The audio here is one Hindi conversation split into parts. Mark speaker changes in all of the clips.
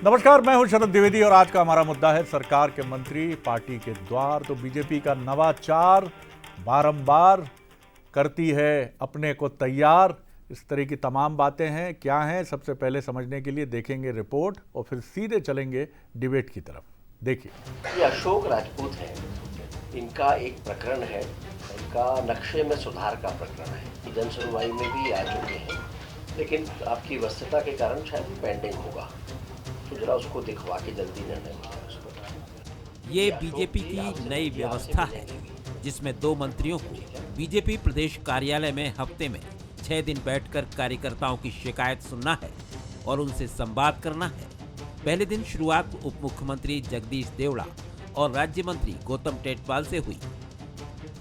Speaker 1: नमस्कार, मैं हूं शरद द्विवेदी और आज का हमारा मुद्दा है सरकार के मंत्री पार्टी के द्वार। तो बीजेपी का नवाचार बारंबार करती है अपने को तैयार, इस तरह की तमाम बातें हैं। क्या हैं, सबसे पहले समझने के लिए देखेंगे रिपोर्ट और फिर सीधे चलेंगे डिबेट की तरफ। देखिए,
Speaker 2: ये अशोक राजपूत हैं, इनका एक प्रकरण है, इनका नक्शे में सुधार का प्रकरण है। जन सुनवाई में भी आ चुके हैं, लेकिन आपकी व्यस्तता के कारण शायद पेंडिंग होगा, तो जरा उसको दिखवा के जल्दी निर्णय होगा उस पर।
Speaker 3: ये बीजेपी की नई व्यवस्था है जिसमें 2 मंत्रियों को बीजेपी प्रदेश कार्यालय में हफ्ते में 6 दिन बैठकर कार्यकर्ताओं की शिकायत सुनना है और उनसे संवाद करना है। पहले दिन शुरुआत उप मुख्यमंत्री जगदीश देवड़ा और राज्य मंत्री गौतम टेटवाल से हुई।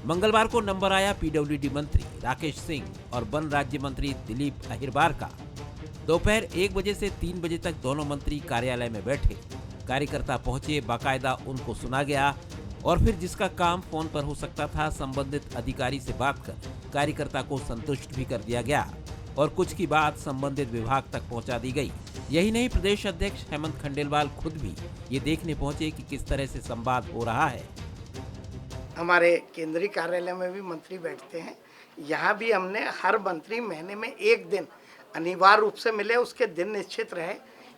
Speaker 3: मंगलवार को नंबर आया पीडब्ल्यूडी मंत्री राकेश सिंह और वन राज्य मंत्री दिलीप अहिरबार का। दोपहर 1 बजे से 3 बजे तक दोनों मंत्री कार्यालय में बैठे। कार्यकर्ता पहुंचे, बाकायदा उनको सुना गया और फिर जिसका काम फोन पर हो सकता था, संबंधित अधिकारी से बात कर कार्यकर्ता को संतुष्ट भी कर दिया गया और कुछ की बात संबंधित विभाग तक पहुंचा दी गई। यही नहीं, प्रदेश अध्यक्ष हेमंत खंडेलवाल खुद भी ये देखने पहुंचे कि किस तरह से संवाद हो रहा है।
Speaker 4: हमारे केंद्रीय कार्यालय में भी मंत्री बैठते हैं, यहाँ भी हमने हर मंत्री महीने में 1 दिन अनिवार्य रूप से मिले, उसके दिन निश्चित रहे।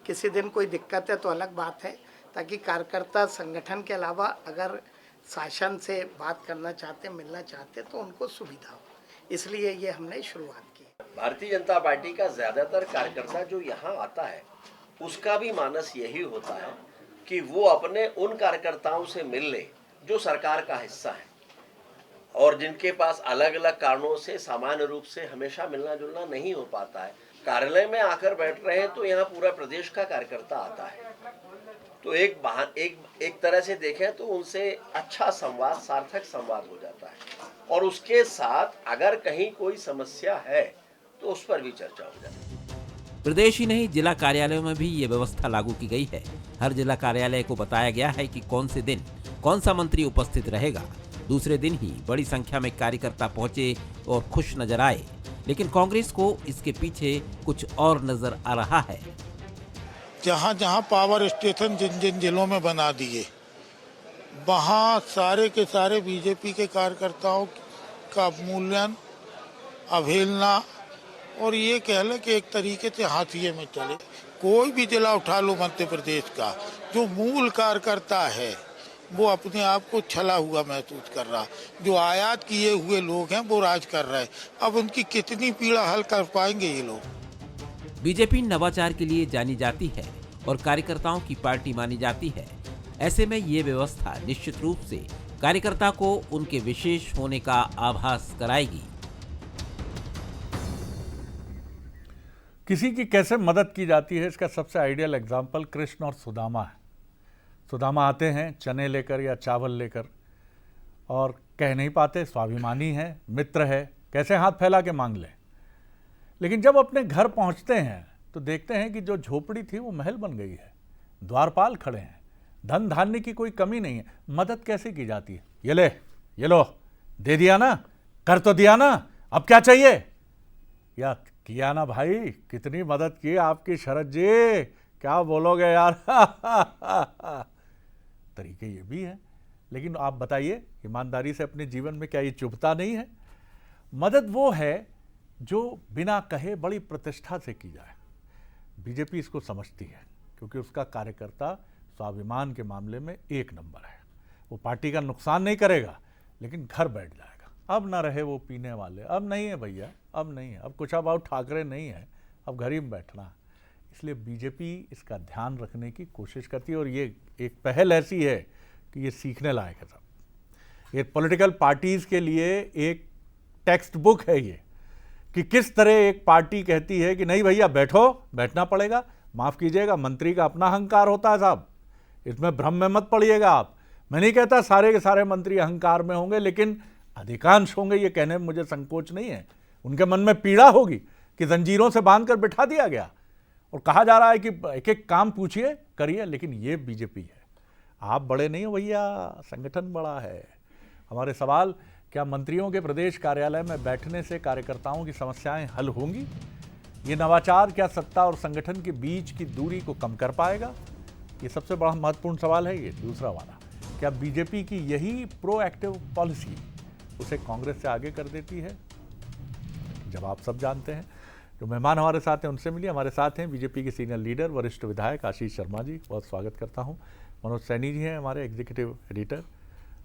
Speaker 4: किसी दिन कोई दिक्कत है तो अलग बात है, ताकि कार्यकर्ता संगठन के अलावा अगर शासन से बात करना चाहते, मिलना चाहते तो उनको सुविधा हो, इसलिए ये हमने शुरुआत की।
Speaker 2: भारतीय जनता पार्टी का ज्यादातर कार्यकर्ता जो यहाँ आता है, उसका भी मानस यही होता है कि वो अपने उन कार्यकर्ताओं से मिल ले जो सरकार का हिस्सा है और जिनके पास अलग अलग कारणों से सामान्य रूप से हमेशा मिलना जुलना नहीं हो पाता है। कार्यालय में आकर बैठ रहे हैं तो यहाँ पूरा प्रदेश का कार्यकर्ता आता है, तो एक तरह से देखें तो उनसे अच्छा संवाद, सार्थक संवाद हो जाता है और उसके साथ अगर कहीं कोई समस्या है तो उस पर भी चर्चा हो जाती है।
Speaker 3: प्रदेश ही नहीं, जिला कार्यालयों में भी ये व्यवस्था लागू की गई है। हर जिला कार्यालय को बताया गया है कि कौन से दिन कौन सा मंत्री उपस्थित रहेगा। दूसरे दिन ही बड़ी संख्या में कार्यकर्ता पहुंचे और खुश नजर आए, लेकिन कांग्रेस को इसके पीछे कुछ और नजर आ रहा है।
Speaker 5: जहाँ जहाँ पावर स्टेशन जिन जिन जिलों में बना दिए, वहाँ सारे के सारे बीजेपी के कार्यकर्ताओं का मूल्यांकन, अवहेलना और ये कह लें कि एक तरीके से हाशिए में चले। कोई भी जिला उठा लो मध्य प्रदेश का, जो मूल कार्यकर्ता है वो अपने आप को छला हुआ महसूस कर रहा। जो आयात किए हुए लोग हैं वो राज कर रहे हैं। अब उनकी कितनी पीड़ा हल कर पाएंगे ये लोग।
Speaker 3: बीजेपी नवाचार के लिए जानी जाती है और कार्यकर्ताओं की पार्टी मानी जाती है। ऐसे में ये व्यवस्था निश्चित रूप से कार्यकर्ता को उनके विशेष होने का आभास कराएगी।
Speaker 1: किसी की कैसे मदद की जाती है, इसका सबसे आइडियल एग्जाम्पल कृष्ण और सुदामा है। सुदामा आते हैं चने लेकर या चावल लेकर और कह नहीं पाते, स्वाभिमानी है, मित्र है, कैसे हाथ फैला के मांग ले। लेकिन जब अपने घर पहुंचते हैं तो देखते हैं कि जो झोपड़ी थी वो महल बन गई है, द्वारपाल खड़े हैं, धन धान्य की कोई कमी नहीं है। मदद कैसे की जाती है? ये लो, दे दिया ना, कर तो दिया ना, अब क्या चाहिए? या किया ना भाई, कितनी मदद की आपकी शरद जी, क्या बोलोगे यार। तरीके ये भी है, लेकिन आप बताइए ईमानदारी से अपने जीवन में क्या ये चुभता नहीं है? मदद वो है जो बिना कहे बड़ी प्रतिष्ठा से की जाए। बीजेपी इसको समझती है क्योंकि उसका कार्यकर्ता स्वाभिमान के मामले में 1 नंबर है। वो पार्टी का नुकसान नहीं करेगा, लेकिन घर बैठ जाएगा। अब ना रहे वो पीने वाले, अब नहीं है भैया, अब नहीं है, अब कुछ अबाउट ठाकरे नहीं है, अब घर ही में बैठना। इसलिए बीजेपी इसका ध्यान रखने की कोशिश करती है और ये एक पहल ऐसी है कि ये सीखने लायक है। सब ये पॉलिटिकल पार्टीज़ के लिए एक टेक्स्ट बुक है ये, कि किस तरह एक पार्टी कहती है कि नहीं भैया बैठो, बैठना पड़ेगा। माफ़ कीजिएगा, मंत्री का अपना अहंकार होता है साहब, इसमें भ्रम में मत पड़िएगा आप। मैं नहीं कहता सारे के सारे मंत्री अहंकार में होंगे, लेकिन अधिकांश होंगे, ये कहने में मुझे संकोच नहीं है। उनके मन में पीड़ा होगी कि जंजीरों से बांध कर बिठा दिया गया और कहा जा रहा है कि एक एक काम पूछिए, करिए। लेकिन ये बीजेपी है, आप बड़े नहीं हो भैया, संगठन बड़ा है। हमारे सवाल, क्या मंत्रियों के प्रदेश कार्यालय में बैठने से कार्यकर्ताओं की समस्याएं हल होंगी? ये नवाचार क्या सत्ता और संगठन के बीच की दूरी को कम कर पाएगा? ये सबसे बड़ा महत्वपूर्ण सवाल है। ये दूसरा वाला, क्या बीजेपी की यही प्रोएक्टिव पॉलिसी उसे कांग्रेस से आगे कर देती है? जवाब सब जानते हैं। जो मेहमान हमारे साथ हैं उनसे मिलिए। हमारे साथ हैं बीजेपी के सीनियर लीडर वरिष्ठ विधायक आशीष शर्मा जी, बहुत स्वागत करता हूं। मनोज सैनी जी हैं हमारे एग्जीक्यूटिव एडिटर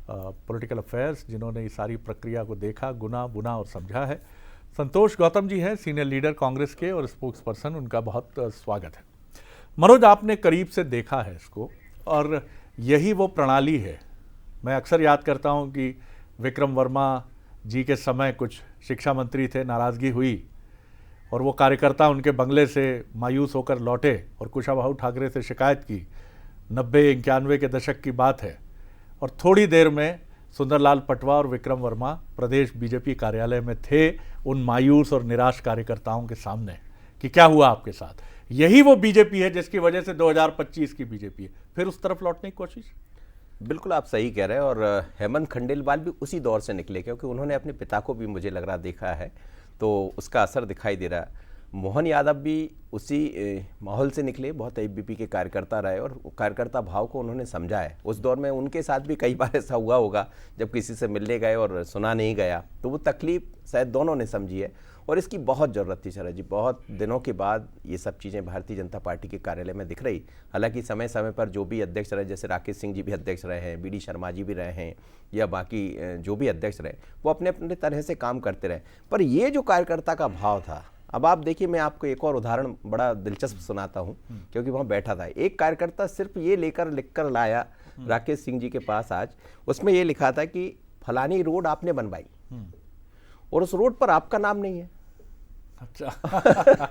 Speaker 1: पॉलिटिकल अफेयर्स, जिन्होंने इस सारी प्रक्रिया को देखा, गुना बुना और समझा है। संतोष गौतम जी हैं सीनियर लीडर कांग्रेस के और स्पोक्स पर्सन, उनका बहुत स्वागत है। मनोज, आपने करीब से देखा है इसको और यही वो प्रणाली है। मैं अक्सर याद करता हूं कि विक्रम वर्मा जी के समय कुछ शिक्षा मंत्री थे, नाराज़गी हुई और वो कार्यकर्ता उनके बंगले से मायूस होकर लौटे और कुशाभाऊ ठाकरे से शिकायत की। 90-91 के दशक की बात है और थोड़ी देर में सुंदरलाल पटवा और विक्रम वर्मा प्रदेश बीजेपी कार्यालय में थे उन मायूस और निराश कार्यकर्ताओं के सामने कि क्या हुआ आपके साथ। यही वो बीजेपी है जिसकी वजह से 2025 की बीजेपी है। फिर उस तरफ लौटने की कोशिश।
Speaker 6: बिल्कुल आप सही कह रहे हैं और हेमंत खंडेलवाल भी उसी दौर से निकले, क्योंकि उन्होंने अपने पिता को भी मुझे लग रहा देखा है, तो उसका असर दिखाई दे रहा है। मोहन यादव भी उसी माहौल से निकले, बहुत एबीपी के कार्यकर्ता रहे और कार्यकर्ता भाव को उन्होंने समझा है। उस दौर में उनके साथ भी कई बार ऐसा हुआ होगा जब किसी से मिलने गए और सुना नहीं गया, तो वो तकलीफ शायद दोनों ने समझी है और इसकी बहुत ज़रूरत थी शरद जी। बहुत दिनों के बाद ये सब चीज़ें भारतीय जनता पार्टी के कार्यालय में दिख रही। हालांकि समय समय पर जो भी अध्यक्ष रहे, जैसे राकेश सिंह जी भी अध्यक्ष रहे हैं, बीडी शर्मा जी भी रहे हैं, या बाकी जो भी अध्यक्ष रहे, वो अपने अपने तरह से काम करते रहे। पर ये जो कार्यकर्ता का भाव था, अब आप देखिए, मैं आपको एक और उदाहरण बड़ा दिलचस्प सुनाता हूँ, क्योंकि वहाँ बैठा था एक कार्यकर्ता, सिर्फ ये लिख कर लाया राकेश सिंह जी के पास आज। उसमें ये लिखा था कि फलानी रोड आपने बनवाई और उस रोड पर आपका नाम नहीं है।
Speaker 1: अच्छा।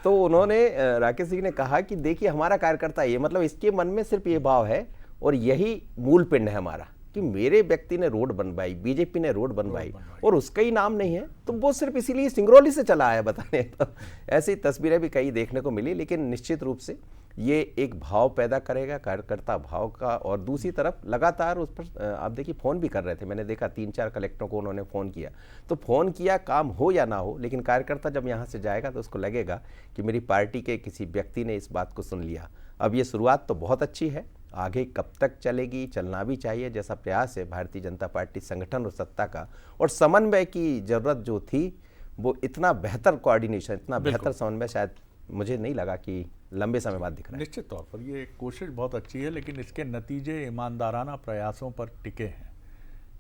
Speaker 6: तो उन्होंने राकेश सिंह ने कहा कि देखिए, हमारा कार्यकर्ता ये, मतलब इसके मन में सिर्फ ये भाव है और यही मूल पिंड है हमारा कि मेरे व्यक्ति ने रोड बनवाई, बीजेपी ने रोड बनवाई और उसका ही नाम नहीं है, तो वो सिर्फ इसीलिए सिंगरौली से चला आया बताने। तो ऐसी तस्वीरें भी कई देखने को मिली, लेकिन निश्चित रूप से ये एक भाव पैदा करेगा, कार्यकर्ता भाव का। और दूसरी तरफ लगातार उस पर आप देखिए फ़ोन भी कर रहे थे, मैंने देखा 3-4 कलेक्टरों को उन्होंने फ़ोन किया। तो फ़ोन किया, काम हो या ना हो, लेकिन कार्यकर्ता जब यहाँ से जाएगा तो उसको लगेगा कि मेरी पार्टी के किसी व्यक्ति ने इस बात को सुन लिया। अब ये शुरुआत तो बहुत अच्छी है, आगे कब तक चलेगी, चलना भी चाहिए, जैसा प्रयास है भारतीय जनता पार्टी संगठन और सत्ता का। और समन्वय की ज़रूरत जो थी, वो इतना बेहतर कोऑर्डिनेशन, इतना बेहतर समन्वय शायद मुझे नहीं लगा कि लंबे समय बाद दिख रहा है।
Speaker 1: निश्चित तौर पर ये कोशिश बहुत अच्छी है, लेकिन इसके नतीजे ईमानदाराना प्रयासों पर टिके हैं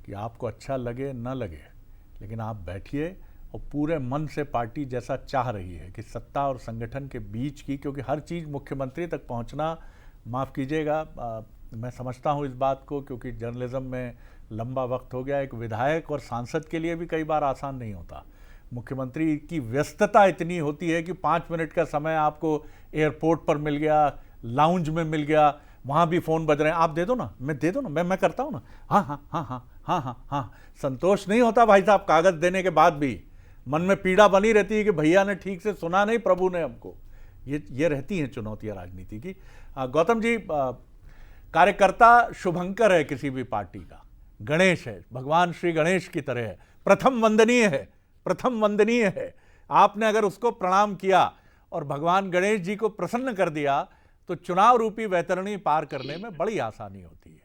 Speaker 1: कि आपको अच्छा लगे न लगे, लेकिन आप बैठिए और पूरे मन से पार्टी जैसा चाह रही है कि सत्ता और संगठन के बीच की, क्योंकि हर चीज़ मुख्यमंत्री तक पहुंचना, माफ़ कीजिएगा, मैं समझता हूं इस बात को, क्योंकि जर्नलिज्म में लंबा वक्त हो गया, एक विधायक और सांसद के लिए भी कई बार आसान नहीं होता। मुख्यमंत्री की व्यस्तता इतनी होती है कि 5 मिनट का समय आपको एयरपोर्ट पर मिल गया, लाउंज में मिल गया, वहाँ भी फ़ोन बज रहे हैं, आप दे दो ना, मैं दे दो ना, मैं करता हूँ ना, हाँ हाँ हाँ हाँ हाँ हाँ हाँ। संतोष नहीं होता भाई साहब, कागज़ देने के बाद भी मन में पीड़ा बनी रहती है कि भैया ने ठीक से सुना नहीं, प्रभु ने हमको। ये रहती हैं चुनौतियाँ राजनीति की। गौतम जी, कार्यकर्ता शुभंकर है किसी भी पार्टी का, गणेश है, भगवान श्री गणेश की तरह है, प्रथम वंदनीय है, प्रथम वंदनीय है। आपने अगर उसको प्रणाम किया और भगवान गणेश जी को प्रसन्न कर दिया तो चुनाव रूपी वैतरणी पार करने में बड़ी आसानी होती है।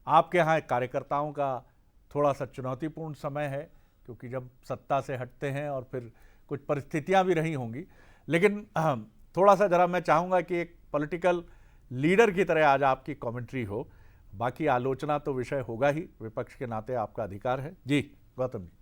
Speaker 1: आपके यहाँ कार्यकर्ताओं का थोड़ा सा चुनौतीपूर्ण समय है, क्योंकि जब सत्ता से हटते हैं और फिर कुछ परिस्थितियां भी रही होंगी, लेकिन थोड़ा सा जरा मैं चाहूँगा कि एक पॉलिटिकल लीडर की तरह आज आपकी कमेंट्री हो। बाकी आलोचना तो विषय होगा ही, विपक्ष के नाते आपका अधिकार है। जी गौतम जी।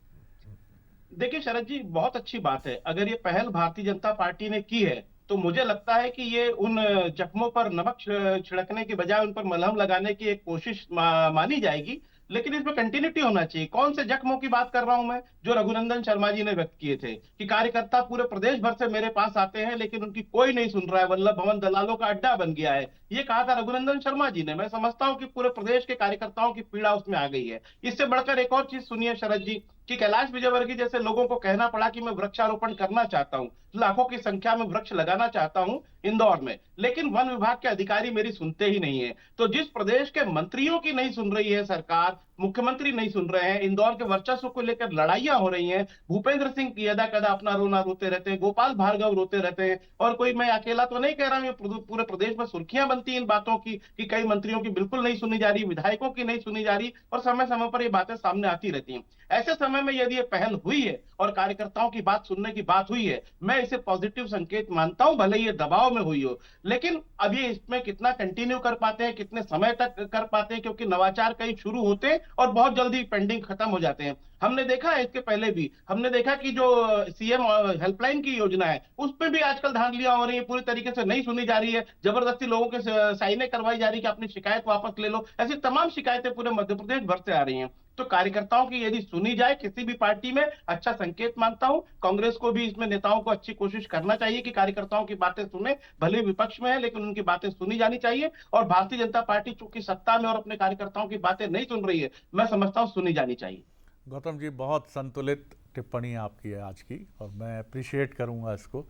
Speaker 7: देखिए शरद जी, बहुत अच्छी बात है। अगर ये पहल भारतीय जनता पार्टी ने की है तो मुझे लगता है कि ये उन जख्मों पर नमक छिड़कने के बजाय उन पर मलहम लगाने की एक कोशिश मानी जाएगी, लेकिन इसमें कंटिन्यूटी होना चाहिए। कौन से जख्मों की बात कर रहा हूं मैं? जो रघुनंदन शर्मा जी ने व्यक्त किए थे कि कार्यकर्ता पूरे प्रदेश भर से मेरे पास आते हैं लेकिन उनकी कोई नहीं सुन रहा है, वल्लभ भवन दलालों का अड्डा बन गया है, ये कहा था रघुनंदन शर्मा जी ने। मैं समझता हूं कि पूरे प्रदेश के कार्यकर्ताओं की पीड़ा उसमें आ गई है। इससे बढ़कर एक और चीज सुनिए शरद जी, कि कैलाश विजयवर्गीय जैसे लोगों को कहना पड़ा कि मैं वृक्षारोपण करना चाहता हूं, लाखों की संख्या में वृक्ष लगाना चाहता हूं इंदौर में, लेकिन वन विभाग के अधिकारी मेरी सुनते ही नहीं है। तो जिस प्रदेश के मंत्रियों की नहीं सुन रही है सरकार, मुख्यमंत्री नहीं सुन रहे हैं, इंदौर के वर्चस्व को लेकर लड़ाइयां हो रही हैं, भूपेंद्र सिंह की यदा कदा अपना रोना रोते रहते हैं, गोपाल भार्गव रोते रहते हैं, और कोई मैं अकेला तो नहीं कह रहा हूं, ये पूरे प्रदेश में सुर्खियां बनती हैं इन बातों की कि कई मंत्रियों की बिल्कुल नहीं सुनी जा रही, विधायकों की नहीं सुनी जा रही, और समय समय पर ये बातें सामने आती रहती हैं। ऐसे समय में यदि ये पहल हुई है और कार्यकर्ताओं की बात सुनने की बात हुई है, मैं इसे पॉजिटिव संकेत मानता हूं, भले ये दबाव में हुई हो। लेकिन अब ये इसमें कितना कंटिन्यू कर पाते हैं, कितने समय तक कर पाते हैं, क्योंकि नवाचार कई शुरू होते हैं और बहुत जल्दी पेंडिंग खत्म हो जाते हैं। हमने देखा है, इसके पहले भी हमने देखा कि जो सीएम हेल्पलाइन की योजना है उस पर भी आजकल धांधलियां हो रही है, पूरी तरीके से नहीं सुनी जा रही है, जबरदस्ती लोगों के साइनें करवाई जा रही है कि अपनी शिकायत वापस ले लो। ऐसी तमाम शिकायतें पूरे मध्य प्रदेश भर से आ रही हैं। तो कार्यकर्ताओं की यदि सुनी जाए किसी भी पार्टी में, अच्छा संकेत मानता हूं। कांग्रेस को भी इसमें नेताओं को अच्छी कोशिश करना चाहिए कि कार्यकर्ताओं की बातें सुने, भले विपक्ष में है लेकिन उनकी बातें सुनी जानी चाहिए। और भारतीय जनता पार्टी चूंकि सत्ता में और अपने कार्यकर्ताओं की बातें नहीं सुन रही है, मैं समझता हूं सुनी जानी चाहिए।
Speaker 1: गौतम जी, बहुत संतुलित टिप्पणी आपकी है आज की, और मैं अप्रिशिएट करूंगा इसको।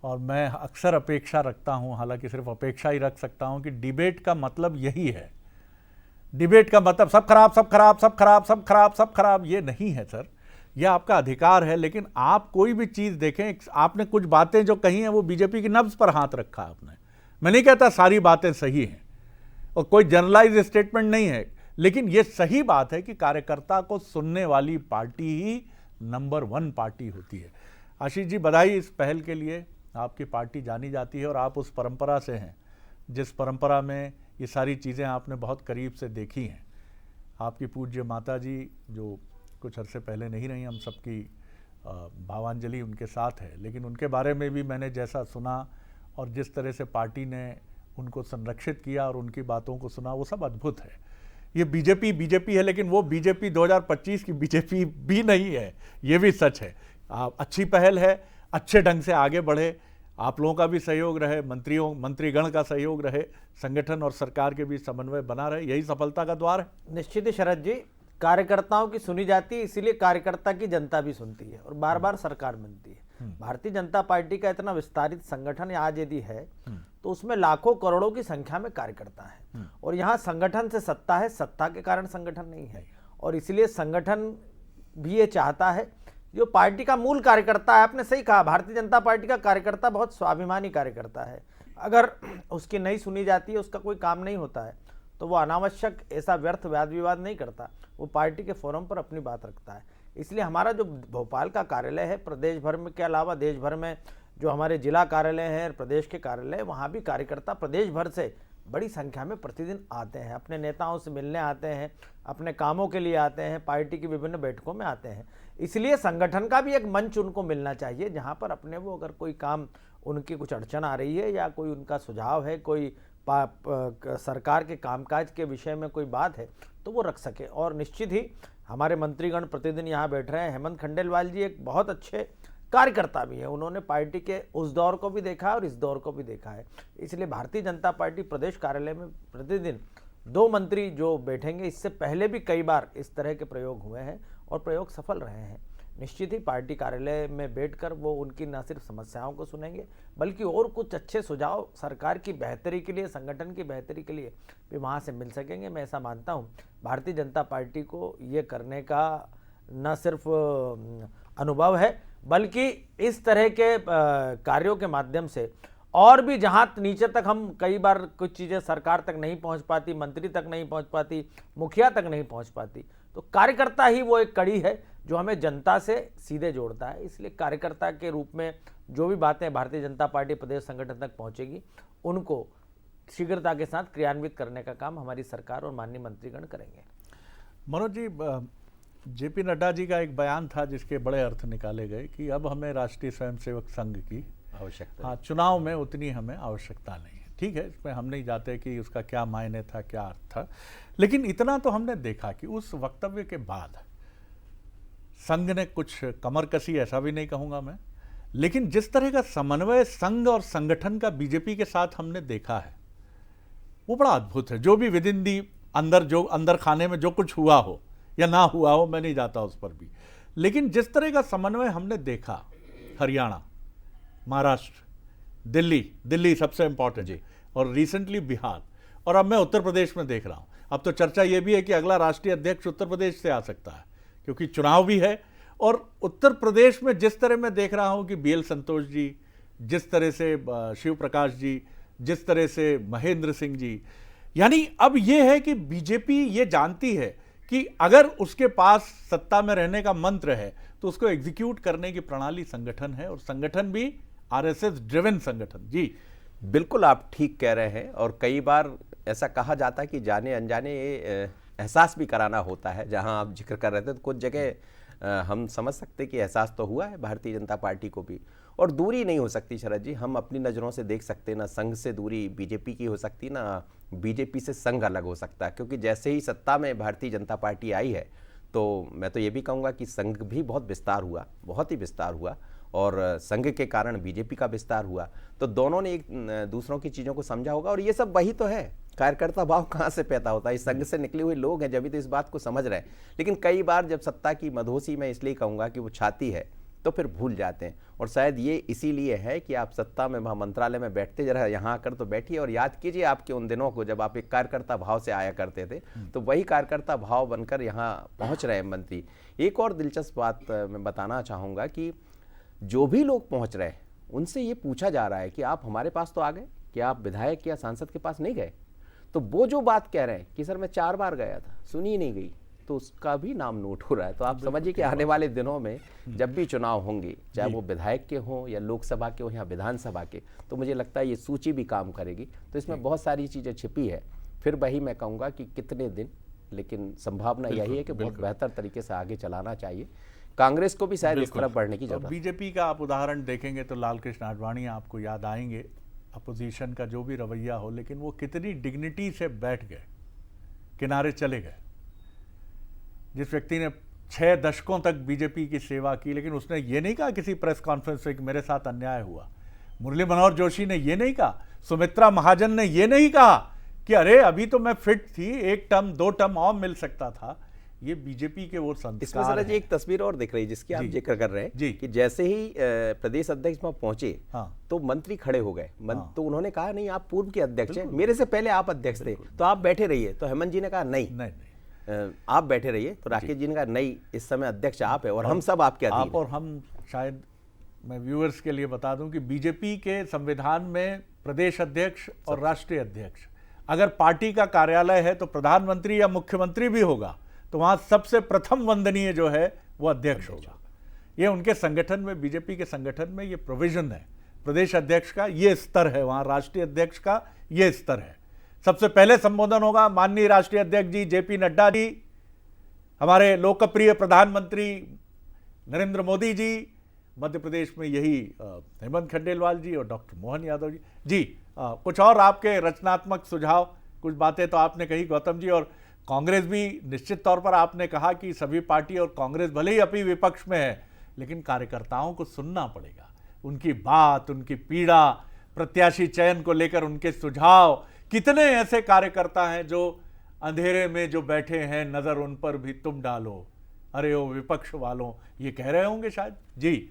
Speaker 1: और मैं अक्सर अपेक्षा रखता हूं, हालांकि सिर्फ अपेक्षा ही रख सकता हूं, कि डिबेट का मतलब यही है। डिबेट का मतलब सब खराब सब खराब सब खराब सब खराब सब खराब, ये नहीं है सर। यह आपका अधिकार है, लेकिन आप कोई भी चीज़ देखें, आपने कुछ बातें जो कही हैं वो बीजेपी की नब्ज पर हाथ रखा आपने। मैं नहीं कहता सारी बातें सही हैं और कोई जनरलाइज स्टेटमेंट नहीं है, लेकिन ये सही बात है कि कार्यकर्ता को सुनने वाली पार्टी ही नंबर 1 पार्टी होती है। आशीष जी, बधाई इस पहल के लिए। आपकी पार्टी जानी जाती है और आप उस परंपरा से हैं जिस परंपरा में ये सारी चीज़ें आपने बहुत करीब से देखी हैं। आपकी पूज्य माता जी जो कुछ अरसे पहले नहीं रही, हम सबकी भावांजलि उनके साथ है, लेकिन उनके बारे में भी मैंने जैसा सुना और जिस तरह से पार्टी ने उनको संरक्षित किया और उनकी बातों को सुना, वो सब अद्भुत है। ये बीजेपी है, लेकिन वो बीजेपी 2025 की बीजेपी भी नहीं है, ये भी सच है। अच्छी पहल है, अच्छे ढंग से आगे बढ़े, आप लोगों का भी सहयोग रहे, मंत्रीगण का सहयोग रहे, संगठन और सरकार के बीच समन्वय बना रहे, यही सफलता का द्वार है।
Speaker 8: निश्चित ही शरद जी, कार्यकर्ताओं की सुनी जाती है, इसीलिए कार्यकर्ता की जनता भी सुनती है और बार बार सरकार बनती है। भारतीय जनता पार्टी का इतना विस्तारित संगठन आज यदि है तो उसमें लाखों करोड़ों की संख्या में कार्यकर्ता है, और यहाँ संगठन से सत्ता है, सत्ता के कारण संगठन नहीं है। और इसलिए संगठन भी ये चाहता है, जो पार्टी का मूल कार्यकर्ता है, आपने सही कहा, भारतीय जनता पार्टी का कार्यकर्ता बहुत स्वाभिमानी कार्यकर्ता है। अगर उसकी नहीं सुनी जाती है, उसका कोई काम नहीं होता है, तो वो अनावश्यक ऐसा व्यर्थ वाद विवाद नहीं करता, वो पार्टी के फोरम पर अपनी बात रखता है। इसलिए हमारा जो भोपाल का कार्यालय है, प्रदेश भर में के अलावा देश भर में जो हमारे जिला कार्यालय हैं, प्रदेश के कार्यालय, वहाँ भी कार्यकर्ता प्रदेश भर से बड़ी संख्या में प्रतिदिन आते हैं, अपने नेताओं से मिलने आते हैं, अपने कामों के लिए आते हैं, पार्टी की विभिन्न बैठकों में आते हैं। इसलिए संगठन का भी एक मंच उनको मिलना चाहिए, जहाँ पर अपने वो अगर कोई काम, उनकी कुछ अड़चन आ रही है या कोई उनका सुझाव है, कोई सरकार के कामकाज के विषय में कोई बात है, तो वो रख सके। और निश्चित ही हमारे मंत्रीगण प्रतिदिन यहाँ बैठ रहे हैं। हेमंत खंडेलवाल जी एक बहुत अच्छे कार्यकर्ता भी है, उन्होंने पार्टी के उस दौर को भी देखा है और इस दौर को भी देखा है। इसलिए भारतीय जनता पार्टी प्रदेश कार्यालय में प्रतिदिन 2 मंत्री जो बैठेंगे, इससे पहले भी कई बार इस तरह के प्रयोग हुए हैं और प्रयोग सफल रहे हैं। निश्चित ही पार्टी कार्यालय में बैठकर वो उनकी न सिर्फ समस्याओं को सुनेंगे, बल्कि और कुछ अच्छे सुझाव सरकार की बेहतरी के लिए, संगठन की बेहतरी के लिए भी वहाँ से मिल सकेंगे। मैं ऐसा मानता हूँ भारतीय जनता पार्टी को ये करने का न सिर्फ अनुभव है, बल्कि इस तरह के कार्यों के माध्यम से और भी जहाँ नीचे तक हम कई बार कुछ चीज़ें सरकार तक नहीं पहुँच पाती, मंत्री तक नहीं पहुँच पाती, मुखिया तक नहीं पहुँच पाती, तो कार्यकर्ता ही वो एक कड़ी है जो हमें जनता से सीधे जोड़ता है। इसलिए कार्यकर्ता के रूप में जो भी बातें भारतीय जनता पार्टी प्रदेश संगठन तक पहुँचेगी, उनको शीघ्रता के साथ क्रियान्वित करने का काम हमारी सरकार और माननीय मंत्रीगण करेंगे।
Speaker 1: मनोज जी, जेपी नड्डा जी का एक बयान था जिसके बड़े अर्थ निकाले गए कि अब हमें राष्ट्रीय स्वयंसेवक संघ की आवश्यकता, हाँ, चुनाव में उतनी हमें आवश्यकता नहीं है। ठीक है, इसमें हम नहीं जाते कि उसका क्या मायने था, क्या अर्थ था, लेकिन इतना तो हमने देखा कि उस वक्तव्य के बाद संघ ने कुछ कमर कसी, ऐसा भी नहीं कहूँगा मैं, लेकिन जिस तरह का समन्वय संघ और संगठन का बीजेपी के साथ हमने देखा है, वो बड़ा अद्भुत है। जो भी विद इन दी अंदर खाने में जो कुछ हुआ हो या ना हुआ हो, मैं नहीं जाता उस पर भी, लेकिन जिस तरह का समन्वय हमने देखा, हरियाणा, महाराष्ट्र, दिल्ली सबसे इंपॉर्टेंट जी, और रिसेंटली बिहार, और अब मैं उत्तर प्रदेश में देख रहा हूँ, अब तो चर्चा ये भी है कि अगला राष्ट्रीय अध्यक्ष उत्तर प्रदेश से आ सकता है, क्योंकि चुनाव भी है। और उत्तर प्रदेश में जिस तरह मैं देख रहा हूं कि BL संतोष जी, जिस तरह से शिव प्रकाश जी, जिस तरह से महेंद्र सिंह जी, यानी अब यह है कि बीजेपी ये जानती है कि अगर उसके पास सत्ता में रहने का मंत्र है तो उसको एग्जीक्यूट करने की प्रणाली संगठन है, और संगठन भी RSS ड्रिवन संगठन। जी
Speaker 6: बिल्कुल, आप ठीक कह रहे हैं। और कई बार ऐसा कहा जाता है कि जाने अनजाने ये एहसास भी कराना होता है। जहां आप जिक्र कर रहे थे तो कुछ जगह हम समझ सकते कि एहसास तो हुआ है भारतीय जनता पार्टी को भी। और दूरी नहीं हो सकती शरद जी, हम अपनी नज़रों से देख सकते ना संघ से दूरी बीजेपी की हो सकती, ना बीजेपी से संघ अलग हो सकता है। क्योंकि जैसे ही सत्ता में भारतीय जनता पार्टी आई है तो मैं तो ये भी कहूँगा कि संघ भी बहुत विस्तार हुआ, बहुत ही विस्तार हुआ, और संघ के कारण बीजेपी का विस्तार हुआ। तो दोनों ने एक दूसरों की चीज़ों को समझा होगा। और ये सब वही तो है, कार्यकर्ता भाव कहाँ से पैदा होता है? इस संघ से निकले हुए लोग हैं, जब भी तो इस बात को समझ रहे हैं। लेकिन कई बार जब सत्ता की मधोसी, मैं इसलिए कहूँगा कि वो छाती है, तो फिर भूल जाते हैं। और शायद ये इसीलिए है कि आप सत्ता में, वहाँ मंत्रालय में बैठते, जरा यहाँ आकर तो बैठिए और याद कीजिए आपके उन दिनों को जब आप एक कार्यकर्ता भाव से आया करते थे। तो वही कार्यकर्ता भाव बनकर यहाँ पहुँच रहे हैं मंत्री। एक और दिलचस्प बात मैं बताना चाहूँगा कि जो भी लोग पहुँच रहे हैं उनसे ये पूछा जा रहा है कि आप हमारे पास तो आ गए, कि आप विधायक या सांसद के पास नहीं गए? तो वो जो बात कह रहे हैं कि सर मैं 4 बार गया था, सुनी ही नहीं गई, तो उसका भी नाम नोट हो रहा है। तो आप समझिए कि आने वाले दिनों में जब भी चुनाव होंगे, चाहे वो विधायक के हों या लोकसभा के हों या विधानसभा के, तो मुझे लगता है ये सूची भी काम करेगी। तो इसमें बहुत सारी चीज़ें छिपी है। फिर वही मैं कहूँगा कि कितने दिन, लेकिन संभावना यही है कि बहुत बेहतर तरीके से आगे चलाना चाहिए। कांग्रेस को भी शायद इस तरफ बढ़ने की जरूरत है।
Speaker 1: बीजेपी का आप उदाहरण देखेंगे तो लाल कृष्ण आडवाणी आपको याद आएंगे। अपोजिशन का जो भी रवैया हो, लेकिन वो कितनी डिग्निटी से बैठ गए, किनारे चले गए। जिस व्यक्ति ने 6 दशकों तक बीजेपी की सेवा की, लेकिन उसने ये नहीं कहा किसी प्रेस कॉन्फ्रेंस में कि मेरे साथ अन्याय हुआ। मुरली मनोहर जोशी ने ये नहीं कहा, सुमित्रा महाजन ने ये नहीं कहा कि अरे अभी तो मैं फिट थी, 1 टर्म 2 टर्म और मिल सकता था। ये बीजेपी के वो संस्कार।
Speaker 6: इसमें सर जी एक तस्वीर और दिख रही है जिसकी आप जिक्र कर रहे हैं
Speaker 1: जी,
Speaker 6: कि जैसे ही प्रदेश अध्यक्ष वहां पहुंचे,
Speaker 1: हाँ,
Speaker 6: तो मंत्री खड़े हो गए।
Speaker 1: हाँ,
Speaker 6: तो उन्होंने कहा नहीं, आप पूर्व के अध्यक्ष हैं, मेरे से पहले आप अध्यक्ष थे, तो आप बैठे रहिए। तो हेमंत जी ने कहा नहीं, आप बैठे रहिए। तो राकेश जी ने कहा नहीं, इस समय अध्यक्ष आप है और हम सब आपके अधीन।
Speaker 1: आप और हम, शायद मैं व्यूअर्स के लिए बता दूं कि बीजेपी के संविधान में प्रदेश अध्यक्ष और राष्ट्रीय अध्यक्ष, अगर पार्टी का कार्यालय है तो प्रधानमंत्री या मुख्यमंत्री भी होगा, तो वहां सबसे प्रथम वंदनीय जो है वो अध्यक्ष होगा। ये उनके संगठन में, बीजेपी के संगठन में ये प्रोविजन है। प्रदेश अध्यक्ष का ये स्तर है, वहां राष्ट्रीय अध्यक्ष का ये स्तर है। सबसे पहले संबोधन होगा माननीय राष्ट्रीय अध्यक्ष जी JP नड्डा जी, हमारे लोकप्रिय प्रधानमंत्री नरेंद्र मोदी जी, मध्य प्रदेश में यही हेमंत खंडेलवाल जी और डॉक्टर मोहन यादव जी। जी कुछ और आपके रचनात्मक सुझाव, कुछ बातें तो आपने कही गौतम जी, और कांग्रेस भी निश्चित तौर पर आपने कहा कि सभी पार्टी और कांग्रेस भले ही अपनी विपक्ष में है, लेकिन कार्यकर्ताओं को सुनना पड़ेगा, उनकी बात, उनकी पीड़ा, प्रत्याशी चयन को लेकर उनके सुझाव। कितने ऐसे कार्यकर्ता हैं जो अंधेरे में जो बैठे हैं, नजर उन पर भी तुम डालो, अरे ओ विपक्ष वालों, ये कह रहे होंगे शायद। जी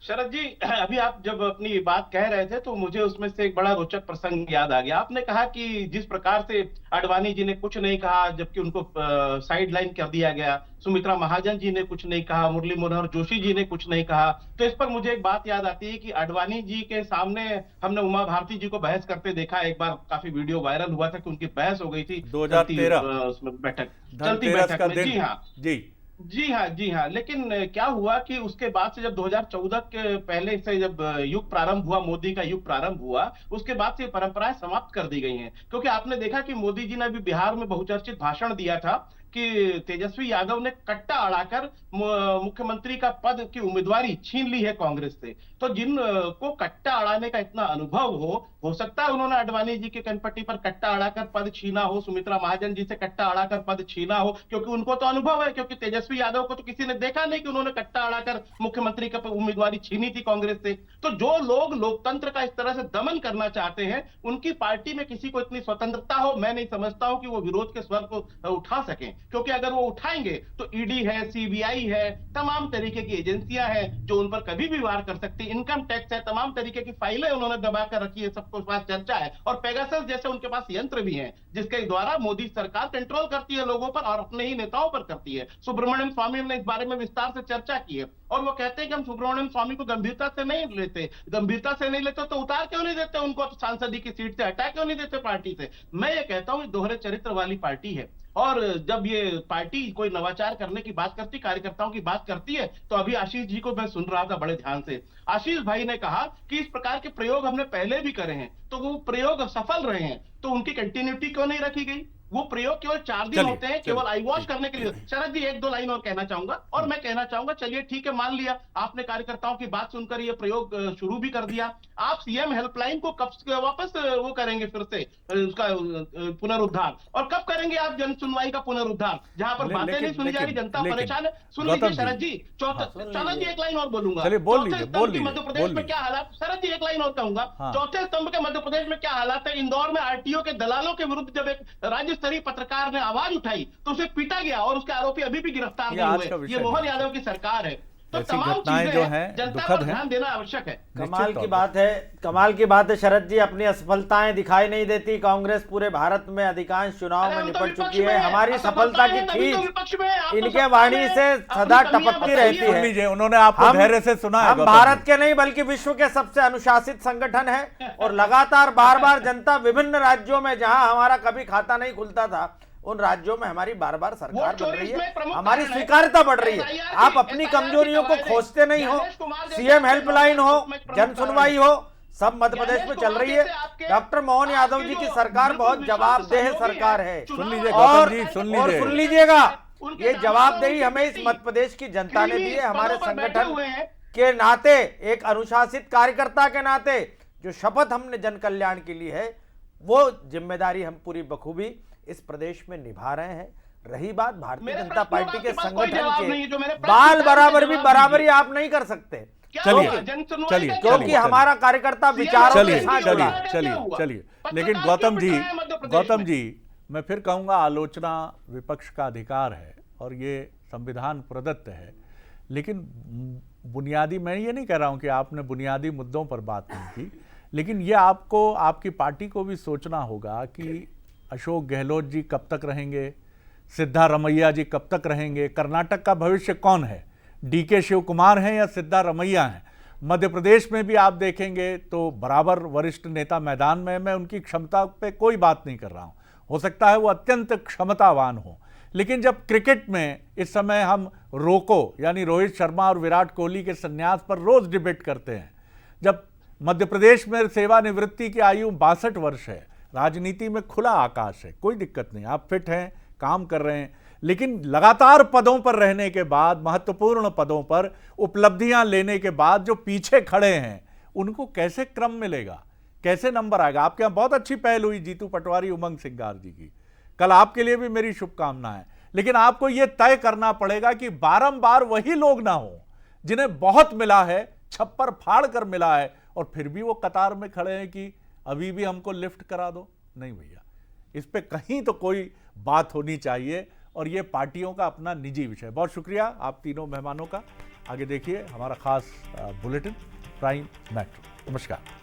Speaker 7: शरद जी, अभी आप जब अपनी बात कह रहे थे तो मुझे उसमें से एक बड़ा रोचक प्रसंग याद आ गया। आपने कहा कि जिस प्रकार से आडवाणी जी ने कुछ नहीं कहा जबकि उनको साइड लाइन कर दिया गया, सुमित्रा महाजन जी ने कुछ नहीं कहा, मुरली मनोहर जोशी जी ने कुछ नहीं कहा, तो इस पर मुझे एक बात याद आती है कि आडवाणी जी के सामने हमने उमा भारती जी को बहस करते देखा। एक बार काफी वीडियो वायरल हुआ था कि उनकी बहस हो गई थी
Speaker 1: 2013
Speaker 7: उसमें बैठक, चलती बैठक में। जी हाँ, जी हाँ। लेकिन क्या हुआ कि उसके बाद से जब 2014 के पहले से जब युग प्रारंभ हुआ, मोदी का युग प्रारंभ हुआ, उसके बाद से परंपराएं समाप्त कर दी गई हैं। क्योंकि आपने देखा कि मोदी जी ने अभी बिहार में बहुचर्चित भाषण दिया था कि तेजस्वी यादव ने कट्टा अड़ाकर मुख्यमंत्री का पद की उम्मीदवारी छीन ली है कांग्रेस से। तो जिन को कट्टा अड़ाने का इतना अनुभव हो सकता है उन्होंने आडवाणी जी के कनपट्टी पर कट्टा अड़ाकर पद छीना हो, सुमित्रा महाजन जी से कट्टा अड़ाकर पद छीना हो, क्योंकि उनको तो अनुभव है। क्योंकि तेजस्वी यादव को तो किसी ने देखा नहीं कि उन्होंने कट्टा अड़ाकर मुख्यमंत्री का उम्मीदवारी छीनी थी कांग्रेस से। तो जो लोग लोकतंत्र का इस तरह से दमन करना चाहते हैं, उनकी पार्टी में किसी को इतनी स्वतंत्रता हो, मैं नहीं समझता हूं कि वो विरोध के स्वर को उठा सकें। क्योंकि अगर वो उठाएंगे तो ईडी है, सीबीआई है, तमाम तरीके की एजेंसियां हैं जो उन पर कभी भी वार कर सकती, इनकम टैक्स है, तमाम तरीके की फाइलें उन्होंने दबा कर रखी है, सबको पास चर्चा है। और पेगासस जैसे उनके पास यंत्र भी हैं जिसके द्वारा मोदी सरकार कंट्रोल करती है लोगों पर और अपने ही नेताओं पर करती है। सुब्रमण्यम स्वामी ने इस बारे में विस्तार से चर्चा की है और वो कहते हैं कि हम सुब्रमण्यम स्वामी को गंभीरता से नहीं लेते तो उतार क्यों नहीं देते उनको, सांसदी की सीट से हटा क्यों नहीं देते पार्टी से। मैं ये कहता हूं दोहरे चरित्र वाली पार्टी है और जब ये पार्टी कोई नवाचार करने की बात करती, कार्यकर्ताओं की बात करती है, तो अभी आशीष जी को मैं सुन रहा था बड़े ध्यान से, आशीष भाई ने कहा कि इस प्रकार के प्रयोग हमने पहले भी करे हैं तो वो प्रयोग सफल रहे हैं, तो उनकी कंटिन्यूटी क्यों नहीं रखी गई। वो प्रयोग केवल 4 दिन होते हैं, केवल आई वॉश करने के लिए। शरद जी 1-2 लाइन और कहना चाहूंगा और मैं कहना चाहूंगा चलिए ठीक है, मान लिया आपने कार्यकर्ताओं की बात सुनकर ये प्रयोग शुरू भी कर दिया, आप सीएम हेल्पलाइन को कब वापस वो करेंगे फिर से उसका पुनरुद्धार, और कब करेंगे आप जन सुनवाई का पुनरुद्धार जहां पर बातें नहीं सुनी जा रही, जनता परेशान है। सुन लीजिए शरद जी, शरद जी 1 लाइन और बोलूंगा। मध्य प्रदेश में क्या हालात, शरद जी 1 लाइन और कहूंगा। चौथे स्तंभ के मध्य प्रदेश में क्या हालात है। इंदौर में आरटीओ के दलालों के विरुद्ध जब एक राज्य स्तरीय पत्रकार ने आवाज उठाई तो उसे पीटा गया और उसके आरोपी अभी भी गिरफ्तार नहीं हुए। ये मोहन यादव की सरकार है। तो तमाम चीजें जो हैं जनता पर ध्यान देना आवश्यक है।
Speaker 8: कमाल की बात है शरद जी, अपनी असफलताएं दिखाई नहीं देती। कांग्रेस पूरे भारत में अधिकांश चुनाव में निपट चुकी है। हमारी सफलता की खींच इनके वाणी से सदा टपकती रहती है।
Speaker 1: उन्होंने आपको धैर्य से सुना है।
Speaker 8: हम भारत के नहीं बल्कि विश्व के सबसे अनुशासित संगठन है और लगातार बार जनता विभिन्न राज्यों में जहां हमारा कभी खाता नहीं खुलता था उन राज्यों में हमारी बार सरकार बन रही है, हमारी स्वीकार्यता बढ़ रही है। आप अपनी कमजोरियों को खोजते नहीं हो। सीएम हेल्पलाइन हो, जन सुनवाई हो, सब मध्य प्रदेश में चल रही है। डॉक्टर मोहन यादव जी की सरकार बहुत जवाबदेह सरकार है।
Speaker 1: सुन लीजिए,
Speaker 8: सुन लीजिएगा, ये जवाबदेही हमें इस मध्य प्रदेश की जनता ने दी है। हमारे संगठन के नाते, एक अनुशासित कार्यकर्ता के नाते जो शपथ हमने जन कल्याण के लिए है, वो जिम्मेदारी हम पूरी बखूबी इस प्रदेश में निभा रहे हैं। रही बात भारतीय जनता पार्टी के संगठन के, बाल बराबरी आप नहीं कर सकते।
Speaker 1: चलिए
Speaker 8: क्योंकि हमारा कार्यकर्ता विचारों के साथ
Speaker 1: चलिए। लेकिन गौतम जी मैं फिर कहूंगा, आलोचना विपक्ष का अधिकार है और ये संविधान प्रदत्त है, लेकिन बुनियादी, मैं ये नहीं कह रहा हूं कि आपने बुनियादी मुद्दों पर बात नहीं की, लेकिन ये आपको, आपकी पार्टी को भी सोचना होगा कि अशोक गहलोत जी कब तक रहेंगे, सिद्धारमैया जी कब तक रहेंगे, कर्नाटक का भविष्य कौन है, डीके शिव कुमार हैं या सिद्धारमैया हैं। मध्य प्रदेश में भी आप देखेंगे तो बराबर वरिष्ठ नेता मैदान में, मैं उनकी क्षमता पे कोई बात नहीं कर रहा हूं, हो सकता है वो अत्यंत क्षमतावान हो, लेकिन जब क्रिकेट में इस समय हम रोको यानी रोहित शर्मा और विराट कोहली के संन्यास पर रोज डिबेट करते हैं, जब मध्य प्रदेश में सेवानिवृत्ति की आयु 62 वर्ष है, राजनीति में खुला आकाश है, कोई दिक्कत नहीं, आप फिट हैं, काम कर रहे हैं, लेकिन लगातार पदों पर रहने के बाद, महत्वपूर्ण पदों पर उपलब्धियां लेने के बाद जो पीछे खड़े हैं उनको कैसे क्रम मिलेगा, कैसे नंबर आएगा। आपके यहाँ बहुत अच्छी पहल हुई जीतू पटवारी, उमंग सिंगार जी की, कल आपके लिए भी मेरी शुभकामनाएं, लेकिन आपको यह तय करना पड़ेगा कि बारंबार वही लोग ना हो जिन्हें बहुत मिला है, छप्पर फाड़ कर मिला है, और फिर भी वो कतार में खड़े हैं कि अभी भी हमको लिफ्ट करा दो। नहीं भैया, इस पे कहीं तो कोई बात होनी चाहिए, और ये पार्टियों का अपना निजी विषय। बहुत शुक्रिया आप तीनों मेहमानों का। आगे देखिए हमारा खास बुलेटिन प्राइम मेट्रो। नमस्कार।